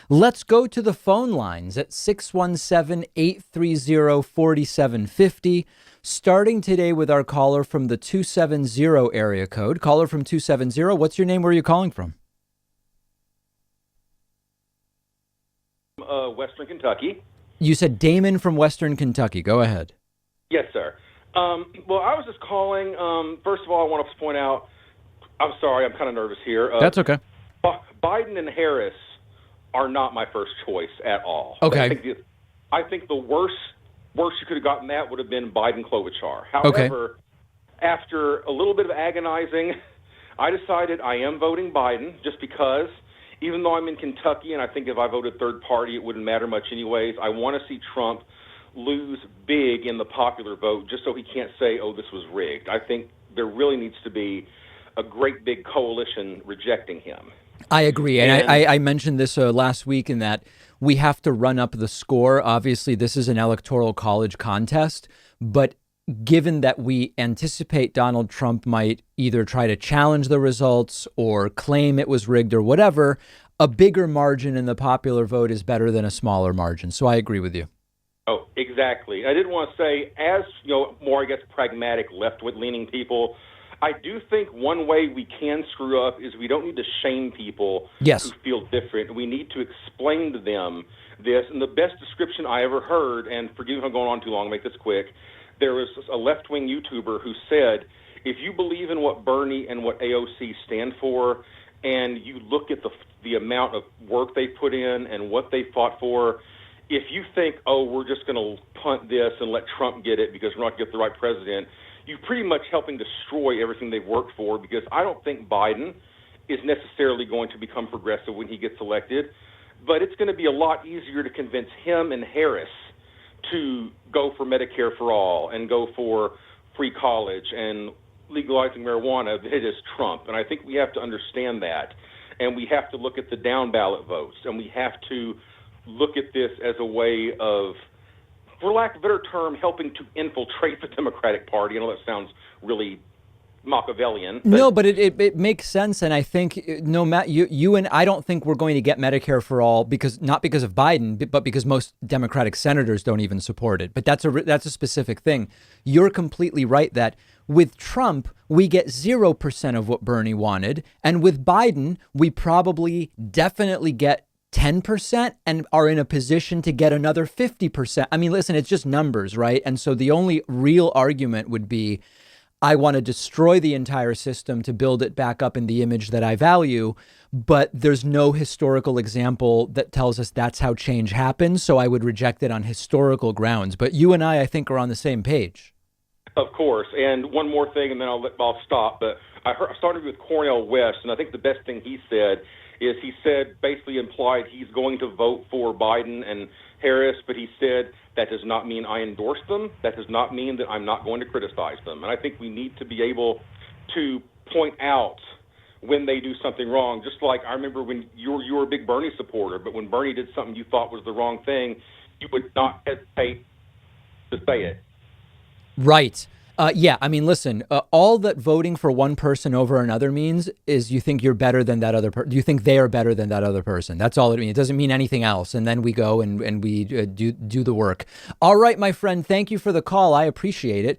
Let's go to the phone lines at 617-830-4750. Starting today with our caller from the 270 area code. Caller from 270, what's your name? Where are you calling from? Western Kentucky. You said Damon from Western Kentucky. Go ahead. Yes, sir. Well, I was just calling. First of all, I want to point out, I'm sorry, I'm kind of nervous here. That's okay. Biden and Harris are not my first choice at all. Okay. I think the worst you could have gotten that would have been Biden-Klobuchar. However, after a little bit of agonizing, I decided I am voting Biden just because, even though I'm in Kentucky and I think if I voted third party it wouldn't matter much anyways, I want to see Trump lose big in the popular vote just so he can't say, oh, this was rigged. I think there really needs to be a great big coalition rejecting him. I agree. And I mentioned this last week in that we have to run up the score. Obviously, this is an electoral college contest, but given that we anticipate Donald Trump might either try to challenge the results or claim it was rigged or whatever, a bigger margin in the popular vote is better than a smaller margin. So I agree with you. Oh, exactly. I did want to say, as more, I guess, pragmatic left-leaning people, I do think one way we can screw up is we don't need to shame people who feel different. We need to explain to them this. And the best description I ever heard, and forgive me if I'm going on too long, I'll make this quick, there was a left-wing YouTuber who said, if you believe in what Bernie and what AOC stand for, and you look at the amount of work they put in and what they fought for, if you think, oh, we're just going to punt this and let Trump get it because we're not going to get the right president, you're pretty much helping destroy everything they've worked for, because I don't think Biden is necessarily going to become progressive when he gets elected, but it's going to be a lot easier to convince him and Harris to go for Medicare for all and go for free college and legalizing marijuana than it is Trump. And I think we have to understand that, and we have to look at the down ballot votes, and we have to look at this as a way of, for lack of a better term, helping to infiltrate the Democratic Party. I know that sounds really Machiavellian. No, but it makes sense. And I think no matter you and I don't think we're going to get Medicare for all, because not because of Biden, but because most Democratic senators don't even support it. But that's a specific thing. You're completely right that with Trump, we get 0% of what Bernie wanted. And with Biden, we probably definitely get 10% and are in a position to get another 50%. I mean, listen, it's just numbers, right? And so the only real argument would be, I want to destroy the entire system to build it back up in the image that I value. But there's no historical example that tells us that's how change happens. So I would reject it on historical grounds. But you and I think, are on the same page. Of course. And one more thing, and then I'll stop. But I started with Cornel West, and I think the best thing he said is basically implied he's going to vote for Biden and Harris, but he said that does not mean I endorse them. That does not mean that I'm not going to criticize them. And I think we need to be able to point out when they do something wrong. Just like I remember when you were a big Bernie supporter, but when Bernie did something you thought was the wrong thing, you would not hesitate to say it. Right. Yeah, I mean, listen, all that voting for one person over another means is you think you're better than that other person. You think they are better than that other person. That's all it means. It doesn't mean anything else. And then we go and we do the work. All right, my friend, thank you for the call. I appreciate it.